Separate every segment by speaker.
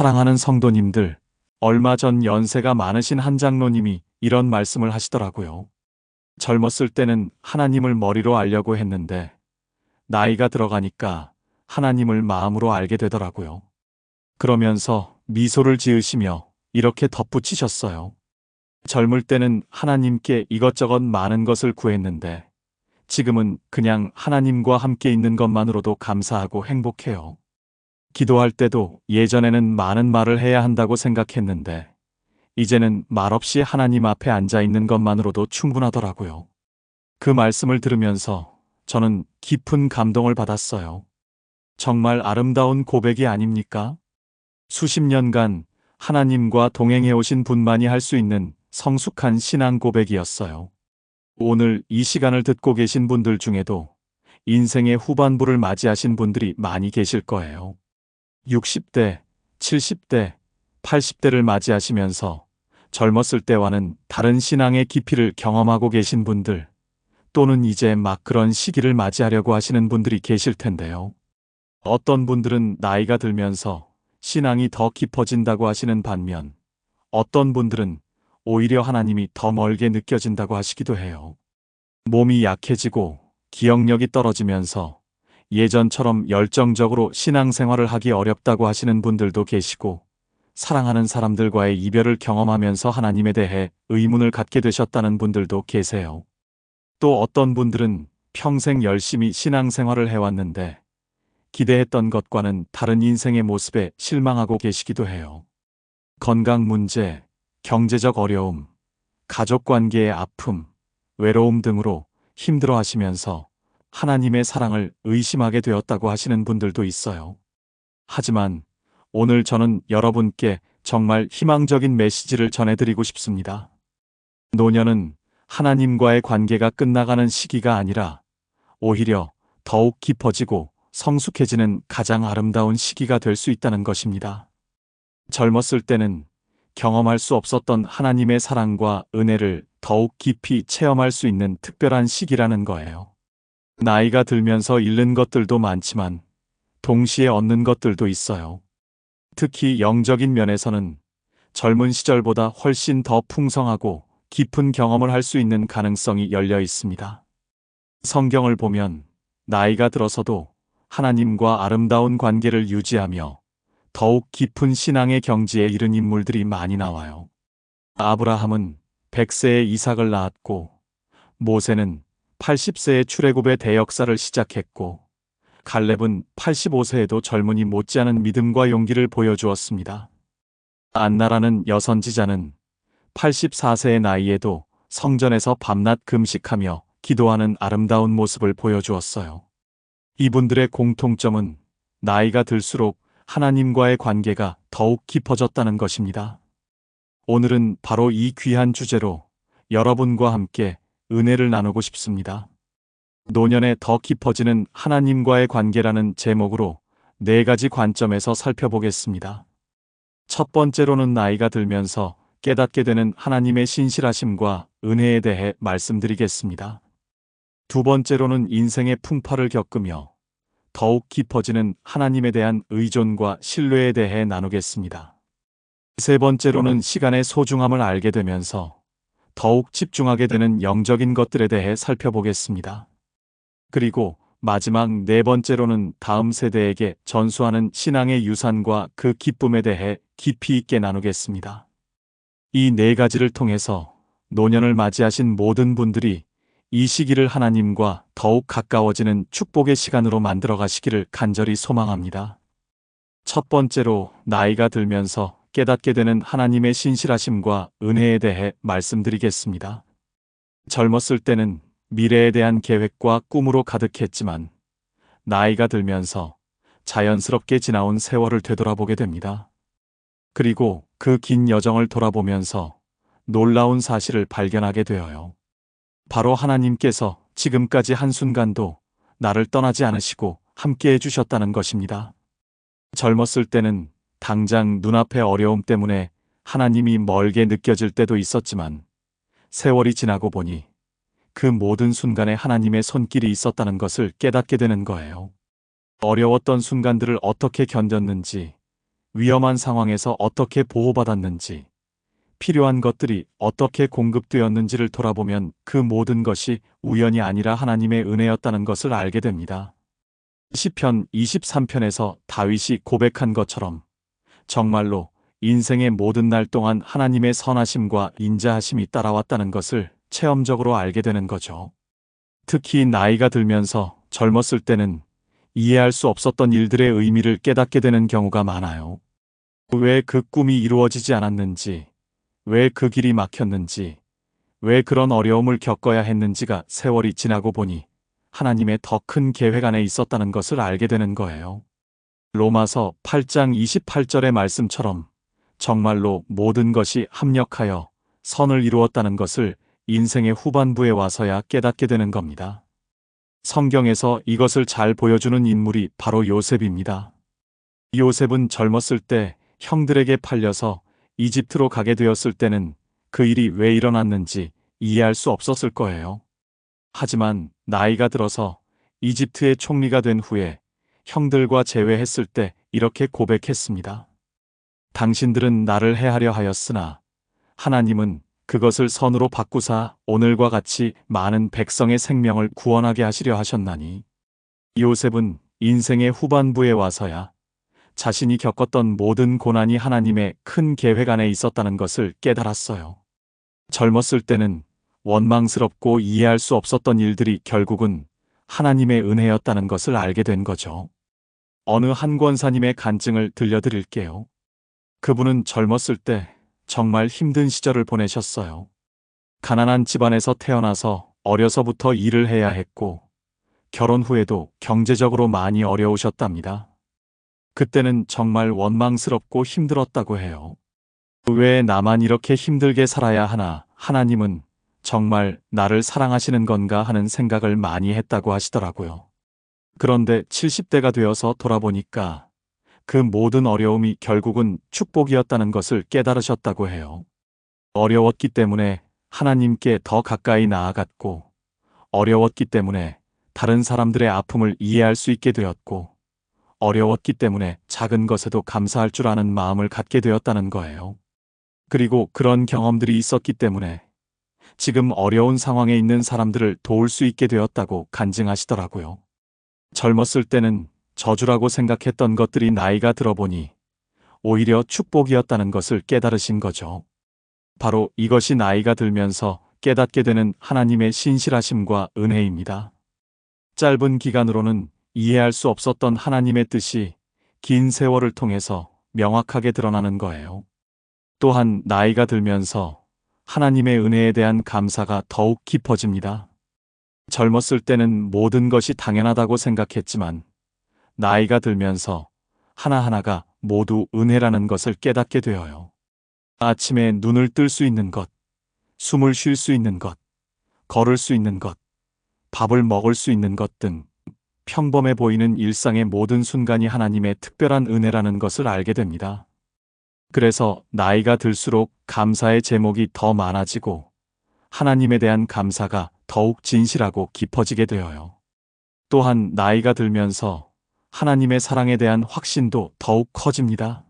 Speaker 1: 사랑하는 성도님들, 얼마 전 연세가 많으신 한 장로님이 이런 말씀을 하시더라고요. 젊었을 때는 하나님을 머리로 알려고 했는데 나이가 들어가니까 하나님을 마음으로 알게 되더라고요. 그러면서 미소를 지으시며 이렇게 덧붙이셨어요. 젊을 때는 하나님께 이것저것 많은 것을 구했는데 지금은 그냥 하나님과 함께 있는 것만으로도 감사하고 행복해요. 기도할 때도 예전에는 많은 말을 해야 한다고 생각했는데 이제는 말없이 하나님 앞에 앉아 있는 것만으로도 충분하더라고요. 그 말씀을 들으면서 저는 깊은 감동을 받았어요. 정말 아름다운 고백이 아닙니까? 수십 년간 하나님과 동행해 오신 분만이 할 수 있는 성숙한 신앙 고백이었어요. 오늘 이 시간을 듣고 계신 분들 중에도 인생의 후반부를 맞이하신 분들이 많이 계실 거예요. 60대, 70대, 80대를 맞이하시면서 젊었을 때와는 다른 신앙의 깊이를 경험하고 계신 분들, 또는 이제 막 그런 시기를 맞이하려고 하시는 분들이 계실 텐데요. 어떤 분들은 나이가 들면서 신앙이 더 깊어진다고 하시는 반면, 어떤 분들은 오히려 하나님이 더 멀게 느껴진다고 하시기도 해요. 몸이 약해지고 기억력이 떨어지면서 예전처럼 열정적으로 신앙생활을 하기 어렵다고 하시는 분들도 계시고, 사랑하는 사람들과의 이별을 경험하면서 하나님에 대해 의문을 갖게 되셨다는 분들도 계세요. 또 어떤 분들은 평생 열심히 신앙생활을 해왔는데 기대했던 것과는 다른 인생의 모습에 실망하고 계시기도 해요. 건강 문제, 경제적 어려움, 가족 관계의 아픔, 외로움 등으로 힘들어 하시면서 하나님의 사랑을 의심하게 되었다고 하시는 분들도 있어요. 하지만 오늘 저는 여러분께 정말 희망적인 메시지를 전해드리고 싶습니다. 노년은 하나님과의 관계가 끝나가는 시기가 아니라 오히려 더욱 깊어지고 성숙해지는 가장 아름다운 시기가 될 수 있다는 것입니다. 젊었을 때는 경험할 수 없었던 하나님의 사랑과 은혜를 더욱 깊이 체험할 수 있는 특별한 시기라는 거예요. 나이가 들면서 잃는 것들도 많지만 동시에 얻는 것들도 있어요. 특히 영적인 면에서는 젊은 시절보다 훨씬 더 풍성하고 깊은 경험을 할 수 있는 가능성이 열려 있습니다. 성경을 보면 나이가 들어서도 하나님과 아름다운 관계를 유지하며 더욱 깊은 신앙의 경지에 이른 인물들이 많이 나와요. 아브라함은 100세에 이삭을 낳았고, 모세는 80세에 출애굽의 대역사를 시작했고, 갈렙은 85세에도 젊은이 못지않은 믿음과 용기를 보여주었습니다. 안나라는 여선지자는 84세의 나이에도 성전에서 밤낮 금식하며 기도하는 아름다운 모습을 보여주었어요. 이분들의 공통점은 나이가 들수록 하나님과의 관계가 더욱 깊어졌다는 것입니다. 오늘은 바로 이 귀한 주제로 여러분과 함께 은혜를 나누고 싶습니다. 노년에 더 깊어지는 하나님과의 관계라는 제목으로 4가지 관점에서 살펴보겠습니다. 첫 번째로는 나이가 들면서 깨닫게 되는 하나님의 신실하심과 은혜에 대해 말씀드리겠습니다. 두 번째로는 인생의 풍파를 겪으며 더욱 깊어지는 하나님에 대한 의존과 신뢰에 대해 나누겠습니다. 세 번째로는 시간의 소중함을 알게 되면서 더욱 집중하게 되는 영적인 것들에 대해 살펴보겠습니다. 그리고 마지막 4번째로는 다음 세대에게 전수하는 신앙의 유산과 그 기쁨에 대해 깊이 있게 나누겠습니다. 이 4가지를 통해서 노년을 맞이하신 모든 분들이 이 시기를 하나님과 더욱 가까워지는 축복의 시간으로 만들어 가시기를 간절히 소망합니다. 첫 번째로 나이가 들면서 깨닫게 되는 하나님의 신실하심과 은혜에 대해 말씀드리겠습니다. 젊었을 때는 미래에 대한 계획과 꿈으로 가득했지만 나이가 들면서 자연스럽게 지나온 세월을 되돌아보게 됩니다. 그리고 그 긴 여정을 돌아보면서 놀라운 사실을 발견하게 되어요. 바로 하나님께서 지금까지 한순간도 나를 떠나지 않으시고 함께 해주셨다는 것입니다. 젊었을 때는 당장 눈앞의 어려움 때문에 하나님이 멀게 느껴질 때도 있었지만 세월이 지나고 보니 그 모든 순간에 하나님의 손길이 있었다는 것을 깨닫게 되는 거예요. 어려웠던 순간들을 어떻게 견뎠는지, 위험한 상황에서 어떻게 보호받았는지, 필요한 것들이 어떻게 공급되었는지를 돌아보면 그 모든 것이 우연이 아니라 하나님의 은혜였다는 것을 알게 됩니다. 시편 23편에서 다윗이 고백한 것처럼 정말로 인생의 모든 날 동안 하나님의 선하심과 인자하심이 따라왔다는 것을 체험적으로 알게 되는 거죠. 특히 나이가 들면서 젊었을 때는 이해할 수 없었던 일들의 의미를 깨닫게 되는 경우가 많아요. 왜 그 꿈이 이루어지지 않았는지, 왜 그 길이 막혔는지, 왜 그런 어려움을 겪어야 했는지가 세월이 지나고 보니 하나님의 더 큰 계획 안에 있었다는 것을 알게 되는 거예요. 로마서 8장 28절의 말씀처럼 정말로 모든 것이 합력하여 선을 이루었다는 것을 인생의 후반부에 와서야 깨닫게 되는 겁니다. 성경에서 이것을 잘 보여주는 인물이 바로 요셉입니다. 요셉은 젊었을 때 형들에게 팔려서 이집트로 가게 되었을 때는 그 일이 왜 일어났는지 이해할 수 없었을 거예요. 하지만 나이가 들어서 이집트의 총리가 된 후에 형들과 재회했을 때 이렇게 고백했습니다. 당신들은 나를 해하려 하였으나 하나님은 그것을 선으로 바꾸사 오늘과 같이 많은 백성의 생명을 구원하게 하시려 하셨나니. 요셉은 인생의 후반부에 와서야 자신이 겪었던 모든 고난이 하나님의 큰 계획 안에 있었다는 것을 깨달았어요. 젊었을 때는 원망스럽고 이해할 수 없었던 일들이 결국은 하나님의 은혜였다는 것을 알게 된 거죠. 어느 한 권사님의 간증을 들려드릴게요. 그분은 젊었을 때 정말 힘든 시절을 보내셨어요. 가난한 집안에서 태어나서 어려서부터 일을 해야 했고 결혼 후에도 경제적으로 많이 어려우셨답니다. 그때는 정말 원망스럽고 힘들었다고 해요. 왜 나만 이렇게 힘들게 살아야 하나, 하나님은 정말 나를 사랑하시는 건가 하는 생각을 많이 했다고 하시더라고요. 그런데 70대가 되어서 돌아보니까 그 모든 어려움이 결국은 축복이었다는 것을 깨달으셨다고 해요. 어려웠기 때문에 하나님께 더 가까이 나아갔고, 어려웠기 때문에 다른 사람들의 아픔을 이해할 수 있게 되었고, 어려웠기 때문에 작은 것에도 감사할 줄 아는 마음을 갖게 되었다는 거예요. 그리고 그런 경험들이 있었기 때문에 지금 어려운 상황에 있는 사람들을 도울 수 있게 되었다고 간증하시더라고요. 젊었을 때는 저주라고 생각했던 것들이 나이가 들어보니 오히려 축복이었다는 것을 깨달으신 거죠. 바로 이것이 나이가 들면서 깨닫게 되는 하나님의 신실하심과 은혜입니다. 짧은 기간으로는 이해할 수 없었던 하나님의 뜻이 긴 세월을 통해서 명확하게 드러나는 거예요. 또한 나이가 들면서 하나님의 은혜에 대한 감사가 더욱 깊어집니다. 젊었을 때는 모든 것이 당연하다고 생각했지만 나이가 들면서 하나하나가 모두 은혜라는 것을 깨닫게 되어요. 아침에 눈을 뜰 수 있는 것, 숨을 쉴 수 있는 것, 걸을 수 있는 것, 밥을 먹을 수 있는 것 등 평범해 보이는 일상의 모든 순간이 하나님의 특별한 은혜라는 것을 알게 됩니다. 그래서 나이가 들수록 감사의 제목이 더 많아지고 하나님에 대한 감사가 더욱 진실하고 깊어지게 되어요. 또한 나이가 들면서 하나님의 사랑에 대한 확신도 더욱 커집니다.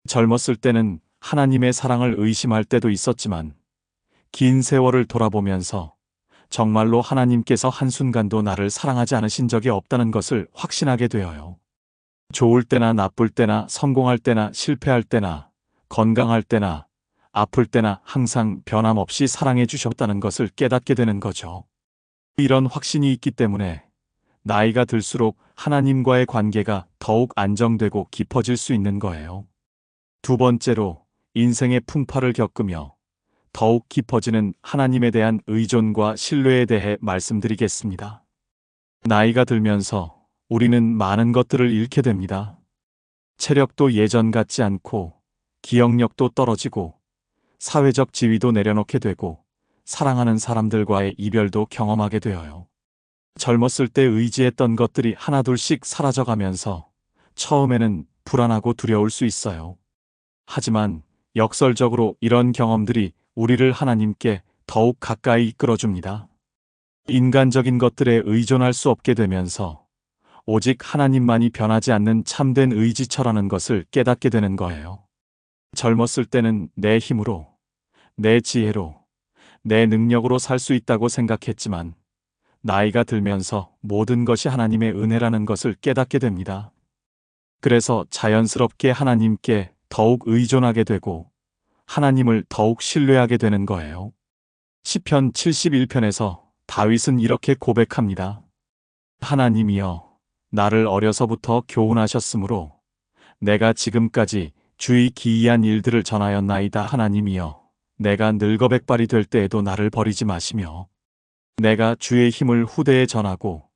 Speaker 1: 젊었을 때는 하나님의 사랑을 의심할 때도 있었지만 긴 세월을 돌아보면서 정말로 하나님께서 한순간도 나를 사랑하지 않으신 적이 없다는 것을 확신하게 되어요. 좋을 때나 나쁠 때나 성공할 때나 실패할 때나 건강할 때나 아플 때나 항상 변함없이 사랑해 주셨다는 것을 깨닫게 되는 거죠. 이런 확신이 있기 때문에 나이가 들수록 하나님과의 관계가 더욱 안정되고 깊어질 수 있는 거예요. 두 번째로 인생의 풍파를 겪으며 더욱 깊어지는 하나님에 대한 의존과 신뢰에 대해 말씀드리겠습니다. 나이가 들면서 우리는 많은 것들을 잃게 됩니다. 체력도 예전 같지 않고 기억력도 떨어지고 사회적 지위도 내려놓게 되고 사랑하는 사람들과의 이별도 경험하게 되어요. 젊었을 때 의지했던 것들이 하나둘씩 사라져가면서 처음에는 불안하고 두려울 수 있어요. 하지만 역설적으로 이런 경험들이 우리를 하나님께 더욱 가까이 이끌어줍니다. 인간적인 것들에 의존할 수 없게 되면서 오직 하나님만이 변하지 않는 참된 의지처라는 것을 깨닫게 되는 거예요. 젊었을 때는 내 힘으로, 내 지혜로, 내 능력으로 살 수 있다고 생각했지만 나이가 들면서 모든 것이 하나님의 은혜라는 것을 깨닫게 됩니다. 그래서 자연스럽게 하나님께 더욱 의존하게 되고 하나님을 더욱 신뢰하게 되는 거예요. 시편 71편에서 다윗은 이렇게 고백합니다. 하나님이여, 나를 어려서부터 교훈하셨으므로 내가 지금까지 주의 기이한 일들을 전하였나이다. 하나님이여, 내가 늙어 백발이 될 때에도 나를 버리지 마시며 내가 주의 힘을 후대에 전하고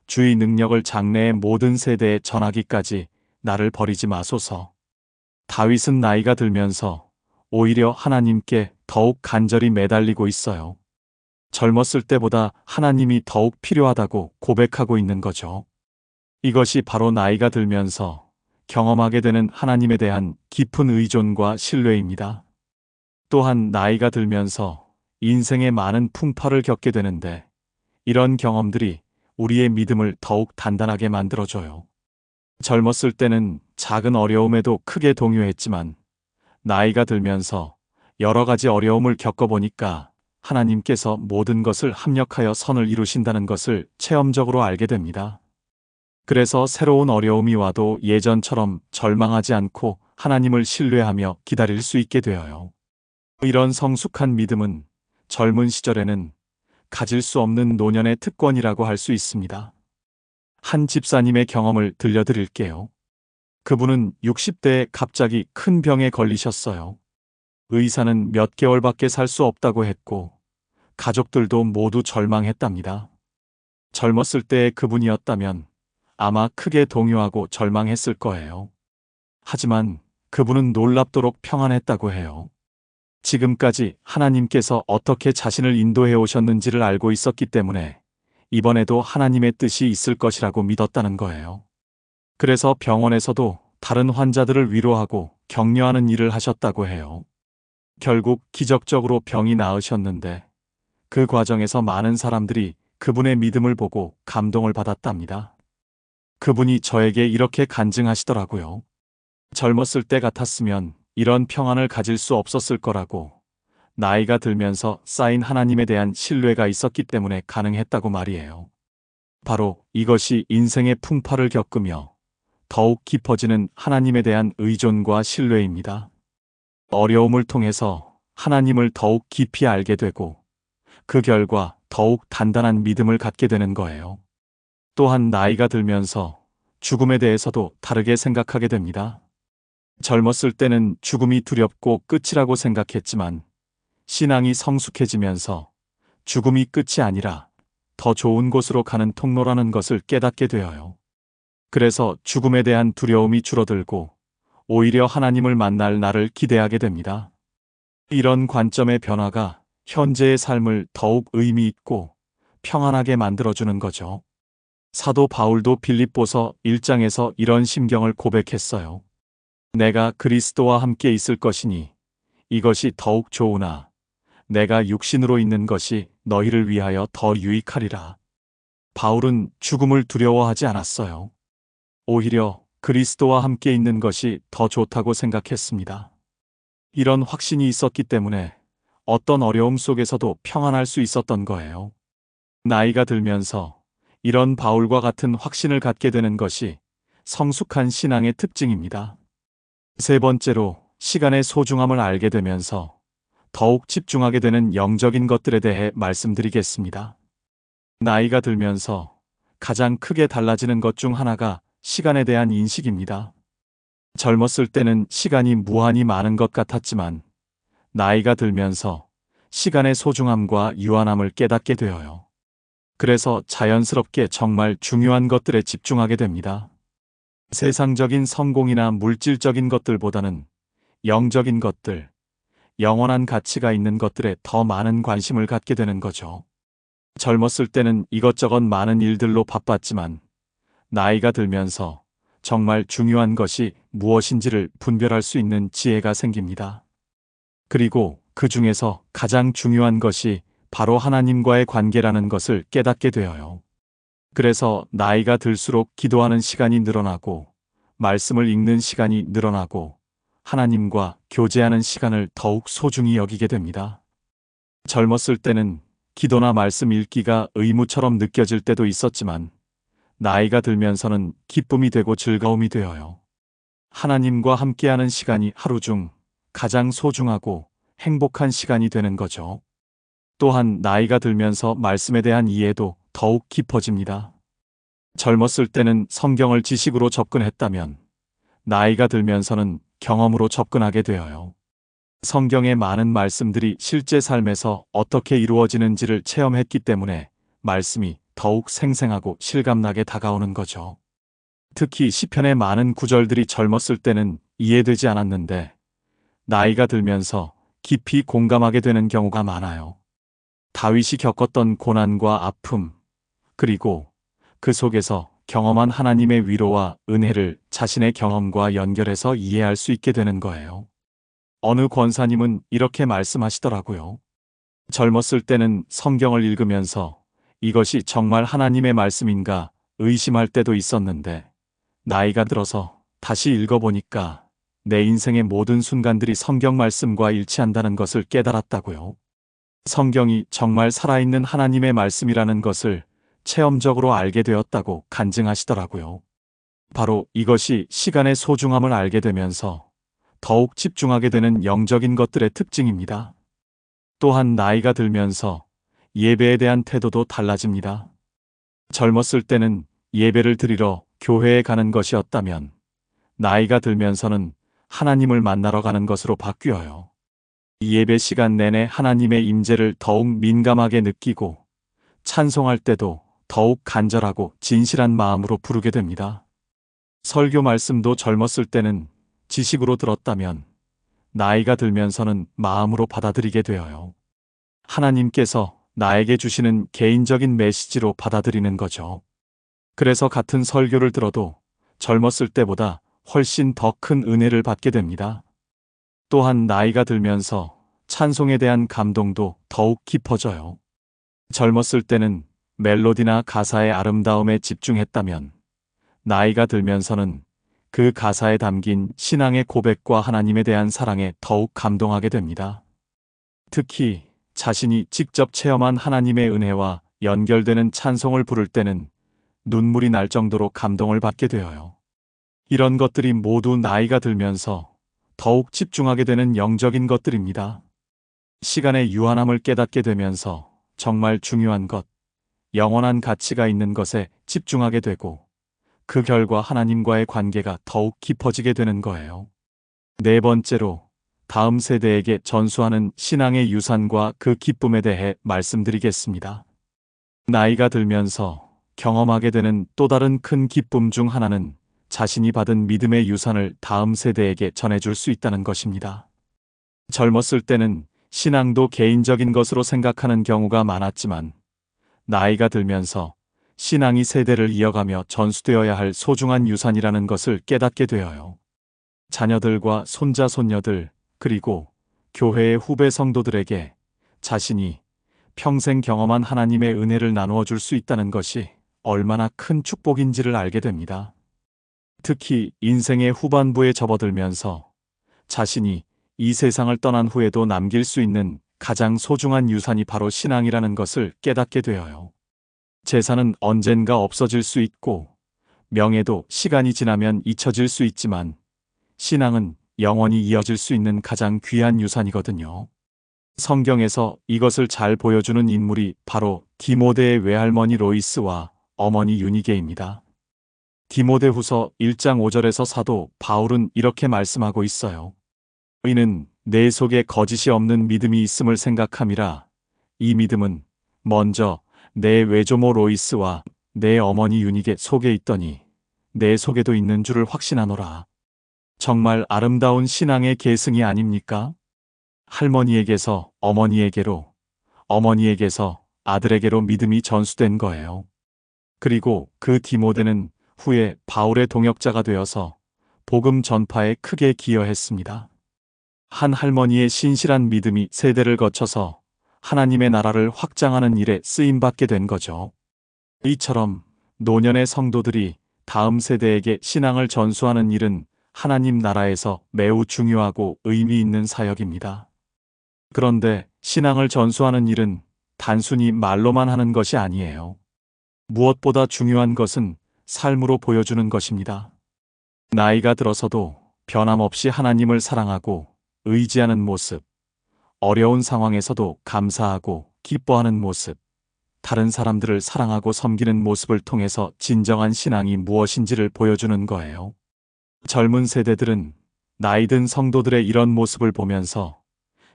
Speaker 1: 주의 능력을 장래의 모든 세대에 전하기까지 나를 버리지 마소서. 다윗은 나이가 들면서 오히려 하나님께 더욱 간절히 매달리고 있어요. 젊었을 때보다 하나님이 더욱 필요하다고 고백하고 있는 거죠. 이것이 바로 나이가 들면서 경험하게 되는 하나님에 대한 깊은 의존과 신뢰입니다. 또한 나이가 들면서 인생의 많은 풍파를 겪게 되는데 이런 경험들이 우리의 믿음을 더욱 단단하게 만들어줘요. 젊었을 때는 작은 어려움에도 크게 동요했지만 나이가 들면서 여러 가지 어려움을 겪어보니까 하나님께서 모든 것을 합력하여 선을 이루신다는 것을 체험적으로 알게 됩니다. 그래서 새로운 어려움이 와도 예전처럼 절망하지 않고 하나님을 신뢰하며 기다릴 수 있게 되어요. 이런 성숙한 믿음은 젊은 시절에는 가질 수 없는 노년의 특권이라고 할 수 있습니다. 한 집사님의 경험을 들려드릴게요. 그분은 60대에 갑자기 큰 병에 걸리셨어요. 의사는 몇 개월밖에 살 수 없다고 했고 가족들도 모두 절망했답니다. 젊었을 때의 그분이었다면 아마 크게 동요하고 절망했을 거예요. 하지만 그분은 놀랍도록 평안했다고 해요. 지금까지 하나님께서 어떻게 자신을 인도해 오셨는지를 알고 있었기 때문에 이번에도 하나님의 뜻이 있을 것이라고 믿었다는 거예요. 그래서 병원에서도 다른 환자들을 위로하고 격려하는 일을 하셨다고 해요. 결국 기적적으로 병이 나으셨는데 그 과정에서 많은 사람들이 그분의 믿음을 보고 감동을 받았답니다. 그분이 저에게 이렇게 간증하시더라고요. 젊었을 때 같았으면 이런 평안을 가질 수 없었을 거라고, 나이가 들면서 쌓인 하나님에 대한 신뢰가 있었기 때문에 가능했다고 말이에요. 바로 이것이 인생의 풍파를 겪으며 더욱 깊어지는 하나님에 대한 의존과 신뢰입니다. 어려움을 통해서 하나님을 더욱 깊이 알게 되고 그 결과 더욱 단단한 믿음을 갖게 되는 거예요. 또한 나이가 들면서 죽음에 대해서도 다르게 생각하게 됩니다. 젊었을 때는 죽음이 두렵고 끝이라고 생각했지만 신앙이 성숙해지면서 죽음이 끝이 아니라 더 좋은 곳으로 가는 통로라는 것을 깨닫게 되어요. 그래서 죽음에 대한 두려움이 줄어들고 오히려 하나님을 만날 날을 기대하게 됩니다. 이런 관점의 변화가 현재의 삶을 더욱 의미 있고 평안하게 만들어주는 거죠. 사도 바울도 빌립보서 1장에서 이런 심경을 고백했어요. 내가 그리스도와 함께 있을 것이니 이것이 더욱 좋으나 내가 육신으로 있는 것이 너희를 위하여 더 유익하리라. 바울은 죽음을 두려워하지 않았어요. 오히려 그리스도와 함께 있는 것이 더 좋다고 생각했습니다. 이런 확신이 있었기 때문에 어떤 어려움 속에서도 평안할 수 있었던 거예요. 나이가 들면서 이런 바울과 같은 확신을 갖게 되는 것이 성숙한 신앙의 특징입니다. 세 번째로, 시간의 소중함을 알게 되면서 더욱 집중하게 되는 영적인 것들에 대해 말씀드리겠습니다. 나이가 들면서 가장 크게 달라지는 것 중 하나가 시간에 대한 인식입니다. 젊었을 때는 시간이 무한히 많은 것 같았지만 나이가 들면서 시간의 소중함과 유한함을 깨닫게 되어요. 그래서 자연스럽게 정말 중요한 것들에 집중하게 됩니다. 세상적인 성공이나 물질적인 것들보다는 영적인 것들, 영원한 가치가 있는 것들에 더 많은 관심을 갖게 되는 거죠. 젊었을 때는 이것저것 많은 일들로 바빴지만 나이가 들면서 정말 중요한 것이 무엇인지를 분별할 수 있는 지혜가 생깁니다. 그리고 그 중에서 가장 중요한 것이 바로 하나님과의 관계라는 것을 깨닫게 되어요. 그래서 나이가 들수록 기도하는 시간이 늘어나고 말씀을 읽는 시간이 늘어나고 하나님과 교제하는 시간을 더욱 소중히 여기게 됩니다. 젊었을 때는 기도나 말씀 읽기가 의무처럼 느껴질 때도 있었지만 나이가 들면서는 기쁨이 되고 즐거움이 되어요. 하나님과 함께하는 시간이 하루 중 가장 소중하고 행복한 시간이 되는 거죠. 또한 나이가 들면서 말씀에 대한 이해도 더욱 깊어집니다. 젊었을 때는 성경을 지식으로 접근했다면 나이가 들면서는 경험으로 접근하게 되어요. 성경의 많은 말씀들이 실제 삶에서 어떻게 이루어지는지를 체험했기 때문에 말씀이 더욱 생생하고 실감나게 다가오는 거죠. 특히 시편의 많은 구절들이 젊었을 때는 이해되지 않았는데 나이가 들면서 깊이 공감하게 되는 경우가 많아요. 다윗이 겪었던 고난과 아픔, 그리고 그 속에서 경험한 하나님의 위로와 은혜를 자신의 경험과 연결해서 이해할 수 있게 되는 거예요. 어느 권사님은 이렇게 말씀하시더라고요. 젊었을 때는 성경을 읽으면서 이것이 정말 하나님의 말씀인가 의심할 때도 있었는데 나이가 들어서 다시 읽어보니까 내 인생의 모든 순간들이 성경 말씀과 일치한다는 것을 깨달았다고요. 성경이 정말 살아있는 하나님의 말씀이라는 것을 체험적으로 알게 되었다고 간증하시더라고요. 바로 이것이 시간의 소중함을 알게 되면서 더욱 집중하게 되는 영적인 것들의 특징입니다. 또한 나이가 들면서 예배에 대한 태도도 달라집니다. 젊었을 때는 예배를 드리러 교회에 가는 것이었다면 나이가 들면서는 하나님을 만나러 가는 것으로 바뀌어요. 이 예배 시간 내내 하나님의 임재를 더욱 민감하게 느끼고 찬송할 때도 더욱 간절하고 진실한 마음으로 부르게 됩니다. 설교 말씀도 젊었을 때는 지식으로 들었다면 나이가 들면서는 마음으로 받아들이게 되어요. 하나님께서 나에게 주시는 개인적인 메시지로 받아들이는 거죠. 그래서 같은 설교를 들어도 젊었을 때보다 훨씬 더 큰 은혜를 받게 됩니다. 또한 나이가 들면서 찬송에 대한 감동도 더욱 깊어져요. 젊었을 때는 멜로디나 가사의 아름다움에 집중했다면 나이가 들면서는 그 가사에 담긴 신앙의 고백과 하나님에 대한 사랑에 더욱 감동하게 됩니다. 특히 자신이 직접 체험한 하나님의 은혜와 연결되는 찬송을 부를 때는 눈물이 날 정도로 감동을 받게 되어요. 이런 것들이 모두 나이가 들면서 더욱 집중하게 되는 영적인 것들입니다. 시간의 유한함을 깨닫게 되면서 정말 중요한 것, 영원한 가치가 있는 것에 집중하게 되고 그 결과 하나님과의 관계가 더욱 깊어지게 되는 거예요. 네 번째로 다음 세대에게 전수하는 신앙의 유산과 그 기쁨에 대해 말씀드리겠습니다. 나이가 들면서 경험하게 되는 또 다른 큰 기쁨 중 하나는 자신이 받은 믿음의 유산을 다음 세대에게 전해줄 수 있다는 것입니다. 젊었을 때는 신앙도 개인적인 것으로 생각하는 경우가 많았지만 나이가 들면서 신앙이 세대를 이어가며 전수되어야 할 소중한 유산이라는 것을 깨닫게 되어요. 자녀들과 손자, 손녀들, 그리고 교회의 후배 성도들에게 자신이 평생 경험한 하나님의 은혜를 나누어 줄 수 있다는 것이 얼마나 큰 축복인지를 알게 됩니다. 특히 인생의 후반부에 접어들면서 자신이 이 세상을 떠난 후에도 남길 수 있는 가장 소중한 유산이 바로 신앙이라는 것을 깨닫게 되어요. 재산은 언젠가 없어질 수 있고 명예도 시간이 지나면 잊혀질 수 있지만 신앙은 영원히 이어질 수 있는 가장 귀한 유산이거든요. 성경에서 이것을 잘 보여주는 인물이 바로 디모데의 외할머니 로이스와 어머니 유니게입니다. 디모데후서 1장 5절에서 사도 바울은 이렇게 말씀하고 있어요. 이는 내 속에 거짓이 없는 믿음이 있음을 생각함이라. 이 믿음은 먼저 내 외조모 로이스와 내 어머니 유니게 속에 있더니 내 속에도 있는 줄을 확신하노라. 정말 아름다운 신앙의 계승이 아닙니까? 할머니에게서 어머니에게로, 어머니에게서 아들에게로 믿음이 전수된 거예요. 그리고 그 디모데는 후에 바울의 동역자가 되어서 복음 전파에 크게 기여했습니다. 한 할머니의 신실한 믿음이 세대를 거쳐서 하나님의 나라를 확장하는 일에 쓰임받게 된 거죠. 이처럼 노년의 성도들이 다음 세대에게 신앙을 전수하는 일은 하나님 나라에서 매우 중요하고 의미 있는 사역입니다. 그런데 신앙을 전수하는 일은 단순히 말로만 하는 것이 아니에요. 무엇보다 중요한 것은 삶으로 보여주는 것입니다. 나이가 들어서도 변함없이 하나님을 사랑하고 의지하는 모습, 어려운 상황에서도 감사하고 기뻐하는 모습, 다른 사람들을 사랑하고 섬기는 모습을 통해서 진정한 신앙이 무엇인지를 보여주는 거예요. 젊은 세대들은 나이 든 성도들의 이런 모습을 보면서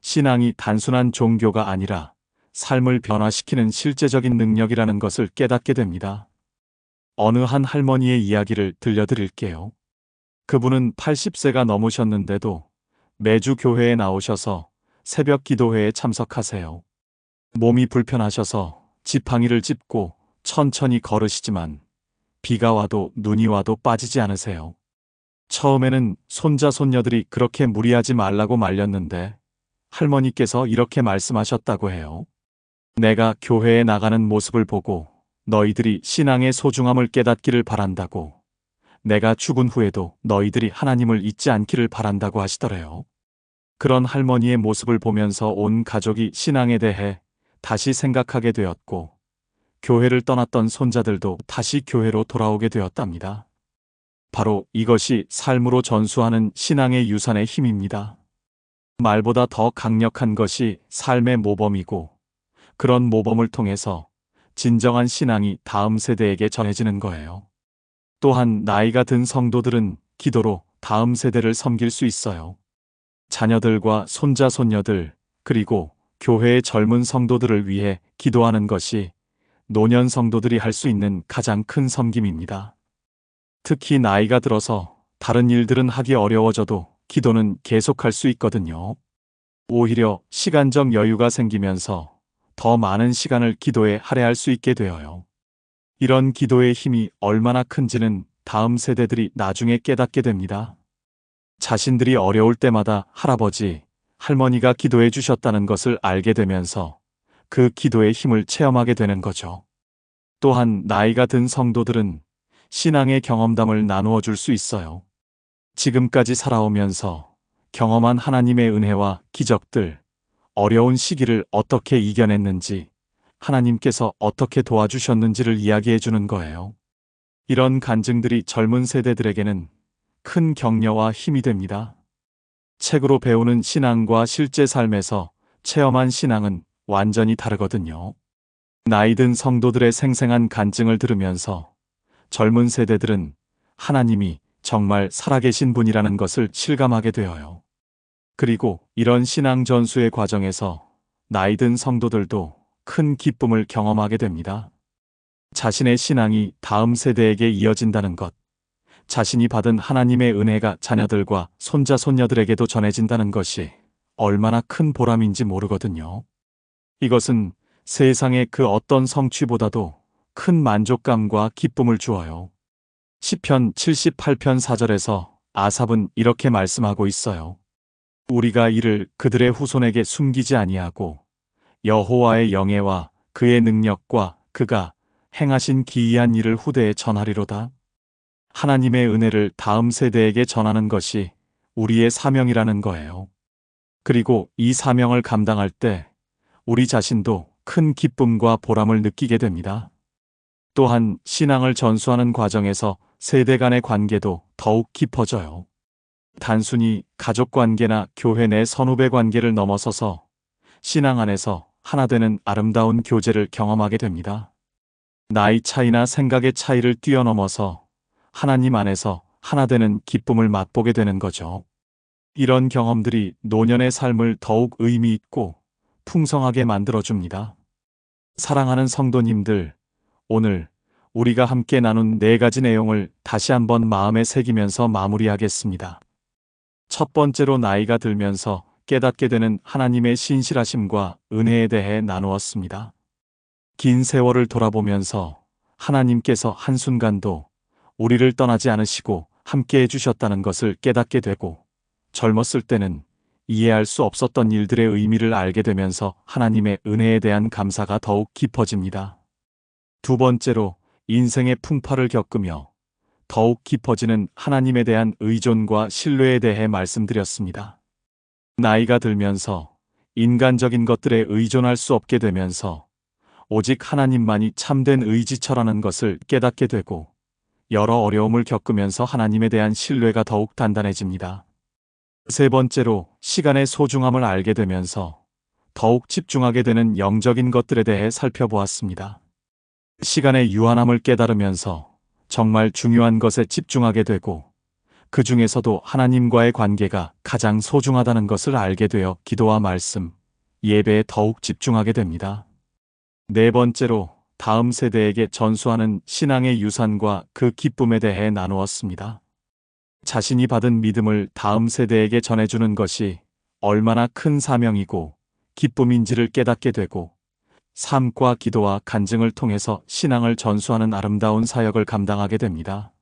Speaker 1: 신앙이 단순한 종교가 아니라 삶을 변화시키는 실제적인 능력이라는 것을 깨닫게 됩니다. 어느 한 할머니의 이야기를 들려드릴게요. 그분은 80세가 넘으셨는데도 매주 교회에 나오셔서 새벽 기도회에 참석하세요. 몸이 불편하셔서 지팡이를 짚고 천천히 걸으시지만 비가 와도 눈이 와도 빠지지 않으세요. 처음에는 손자 손녀들이 그렇게 무리하지 말라고 말렸는데 할머니께서 이렇게 말씀하셨다고 해요. 내가 교회에 나가는 모습을 보고 너희들이 신앙의 소중함을 깨닫기를 바란다고. 내가 죽은 후에도 너희들이 하나님을 잊지 않기를 바란다고 하시더래요. 그런 할머니의 모습을 보면서 온 가족이 신앙에 대해 다시 생각하게 되었고, 교회를 떠났던 손자들도 다시 교회로 돌아오게 되었답니다. 바로 이것이 삶으로 전수하는 신앙의 유산의 힘입니다. 말보다 더 강력한 것이 삶의 모범이고, 그런 모범을 통해서 진정한 신앙이 다음 세대에게 전해지는 거예요. 또한 나이가 든 성도들은 기도로 다음 세대를 섬길 수 있어요. 자녀들과 손자 손녀들, 그리고 교회의 젊은 성도들을 위해 기도하는 것이 노년 성도들이 할 수 있는 가장 큰 섬김입니다. 특히 나이가 들어서 다른 일들은 하기 어려워져도 기도는 계속할 수 있거든요. 오히려 시간적 여유가 생기면서 더 많은 시간을 기도에 할애할 수 있게 되어요. 이런 기도의 힘이 얼마나 큰지는 다음 세대들이 나중에 깨닫게 됩니다. 자신들이 어려울 때마다 할아버지, 할머니가 기도해 주셨다는 것을 알게 되면서 그 기도의 힘을 체험하게 되는 거죠. 또한 나이가 든 성도들은 신앙의 경험담을 나누어 줄 수 있어요. 지금까지 살아오면서 경험한 하나님의 은혜와 기적들, 어려운 시기를 어떻게 이겨냈는지, 하나님께서 어떻게 도와주셨는지를 이야기해 주는 거예요. 이런 간증들이 젊은 세대들에게는 큰 격려와 힘이 됩니다. 책으로 배우는 신앙과 실제 삶에서 체험한 신앙은 완전히 다르거든요. 나이 든 성도들의 생생한 간증을 들으면서 젊은 세대들은 하나님이 정말 살아계신 분이라는 것을 실감하게 되어요. 그리고 이런 신앙 전수의 과정에서 나이 든 성도들도 큰 기쁨을 경험하게 됩니다. 자신의 신앙이 다음 세대에게 이어진다는 것, 자신이 받은 하나님의 은혜가 자녀들과 손자 손녀들에게도 전해진다는 것이 얼마나 큰 보람인지 모르거든요. 이것은 세상의 그 어떤 성취보다도 큰 만족감과 기쁨을 주어요. 시편 78편 4절에서 아삽은 이렇게 말씀하고 있어요. 우리가 이를 그들의 후손에게 숨기지 아니하고 여호와의 영예와 그의 능력과 그가 행하신 기이한 일을 후대에 전하리로다. 하나님의 은혜를 다음 세대에게 전하는 것이 우리의 사명이라는 거예요. 그리고 이 사명을 감당할 때 우리 자신도 큰 기쁨과 보람을 느끼게 됩니다. 또한 신앙을 전수하는 과정에서 세대 간의 관계도 더욱 깊어져요. 단순히 가족 관계나 교회 내 선후배 관계를 넘어서서 신앙 안에서 하나 되는 아름다운 교제를 경험하게 됩니다. 나이 차이나 생각의 차이를 뛰어넘어서 하나님 안에서 하나 되는 기쁨을 맛보게 되는 거죠. 이런 경험들이 노년의 삶을 더욱 의미 있고 풍성하게 만들어줍니다. 사랑하는 성도님들, 오늘 우리가 함께 나눈 4가지 내용을 다시 한번 마음에 새기면서 마무리하겠습니다. 첫 번째로 나이가 들면서 깨닫게 되는 하나님의 신실하심과 은혜에 대해 나누었습니다. 긴 세월을 돌아보면서 하나님께서 한순간도 우리를 떠나지 않으시고 함께 해주셨다는 것을 깨닫게 되고, 젊었을 때는 이해할 수 없었던 일들의 의미를 알게 되면서 하나님의 은혜에 대한 감사가 더욱 깊어집니다. 두 번째로 인생의 풍파를 겪으며 더욱 깊어지는 하나님에 대한 의존과 신뢰에 대해 말씀드렸습니다. 나이가 들면서 인간적인 것들에 의존할 수 없게 되면서 오직 하나님만이 참된 의지처라는 것을 깨닫게 되고 여러 어려움을 겪으면서 하나님에 대한 신뢰가 더욱 단단해집니다. 세 번째로 시간의 소중함을 알게 되면서 더욱 집중하게 되는 영적인 것들에 대해 살펴보았습니다. 시간의 유한함을 깨달으면서 정말 중요한 것에 집중하게 되고 그 중에서도 하나님과의 관계가 가장 소중하다는 것을 알게 되어 기도와 말씀, 예배에 더욱 집중하게 됩니다. 네 번째로 다음 세대에게 전수하는 신앙의 유산과 그 기쁨에 대해 나누었습니다. 자신이 받은 믿음을 다음 세대에게 전해주는 것이 얼마나 큰 사명이고 기쁨인지를 깨닫게 되고 삶과 기도와 간증을 통해서 신앙을 전수하는 아름다운 사역을 감당하게 됩니다.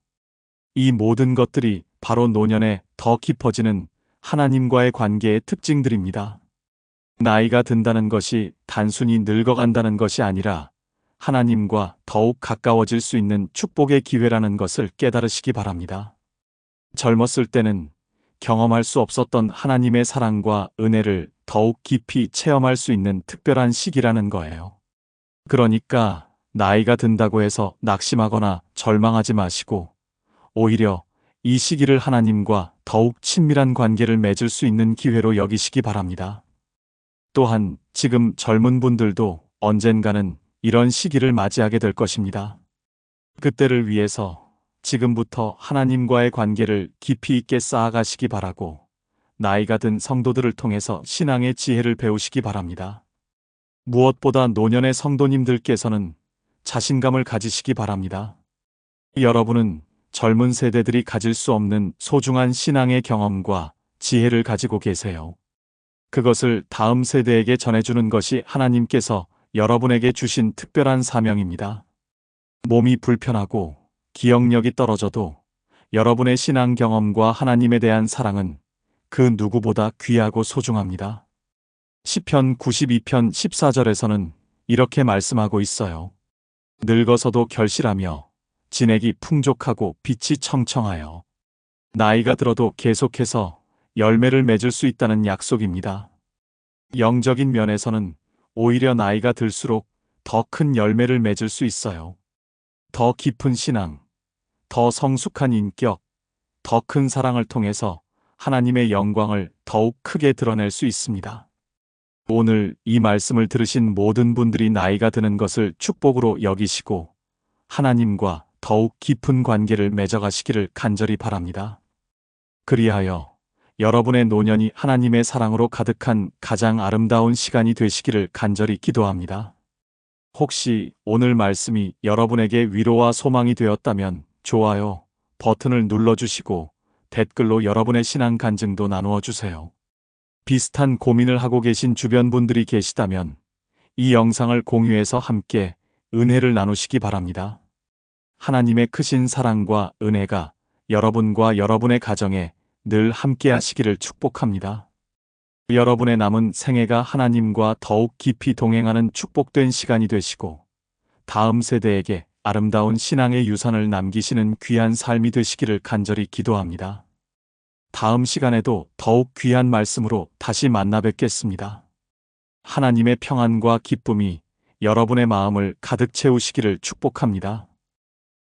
Speaker 1: 이 모든 것들이 바로 노년에 더 깊어지는 하나님과의 관계의 특징들입니다. 나이가 든다는 것이 단순히 늙어간다는 것이 아니라 하나님과 더욱 가까워질 수 있는 축복의 기회라는 것을 깨달으시기 바랍니다. 젊었을 때는 경험할 수 없었던 하나님의 사랑과 은혜를 더욱 깊이 체험할 수 있는 특별한 시기라는 거예요. 그러니까 나이가 든다고 해서 낙심하거나 절망하지 마시고 오히려 이 시기를 하나님과 더욱 친밀한 관계를 맺을 수 있는 기회로 여기시기 바랍니다. 또한 지금 젊은 분들도 언젠가는 이런 시기를 맞이하게 될 것입니다. 그때를 위해서 지금부터 하나님과의 관계를 깊이 있게 쌓아가시기 바라고 나이가 든 성도들을 통해서 신앙의 지혜를 배우시기 바랍니다. 무엇보다 노년의 성도님들께서는 자신감을 가지시기 바랍니다. 여러분은 젊은 세대들이 가질 수 없는 소중한 신앙의 경험과 지혜를 가지고 계세요. 그것을 다음 세대에게 전해주는 것이 하나님께서 여러분에게 주신 특별한 사명입니다. 몸이 불편하고 기억력이 떨어져도 여러분의 신앙 경험과 하나님에 대한 사랑은 그 누구보다 귀하고 소중합니다. 시편 92편 14절에서는 이렇게 말씀하고 있어요. 늙어서도 결실하며 진액이 풍족하고 빛이 청청하여 나이가 들어도 계속해서 열매를 맺을 수 있다는 약속입니다. 영적인 면에서는 오히려 나이가 들수록 더 큰 열매를 맺을 수 있어요. 더 깊은 신앙, 더 성숙한 인격, 더 큰 사랑을 통해서 하나님의 영광을 더욱 크게 드러낼 수 있습니다. 오늘 이 말씀을 들으신 모든 분들이 나이가 드는 것을 축복으로 여기시고 하나님과 더욱 깊은 관계를 맺어가시기를 간절히 바랍니다. 그리하여 여러분의 노년이 하나님의 사랑으로 가득한 가장 아름다운 시간이 되시기를 간절히 기도합니다. 혹시 오늘 말씀이 여러분에게 위로와 소망이 되었다면 좋아요 버튼을 눌러주시고 댓글로 여러분의 신앙 간증도 나누어 주세요. 비슷한 고민을 하고 계신 주변 분들이 계시다면 이 영상을 공유해서 함께 은혜를 나누시기 바랍니다. 하나님의 크신 사랑과 은혜가 여러분과 여러분의 가정에 늘 함께 하시기를 축복합니다. 여러분의 남은 생애가 하나님과 더욱 깊이 동행하는 축복된 시간이 되시고 다음 세대에게 아름다운 신앙의 유산을 남기시는 귀한 삶이 되시기를 간절히 기도합니다. 다음 시간에도 더욱 귀한 말씀으로 다시 만나 뵙겠습니다. 하나님의 평안과 기쁨이 여러분의 마음을 가득 채우시기를 축복합니다.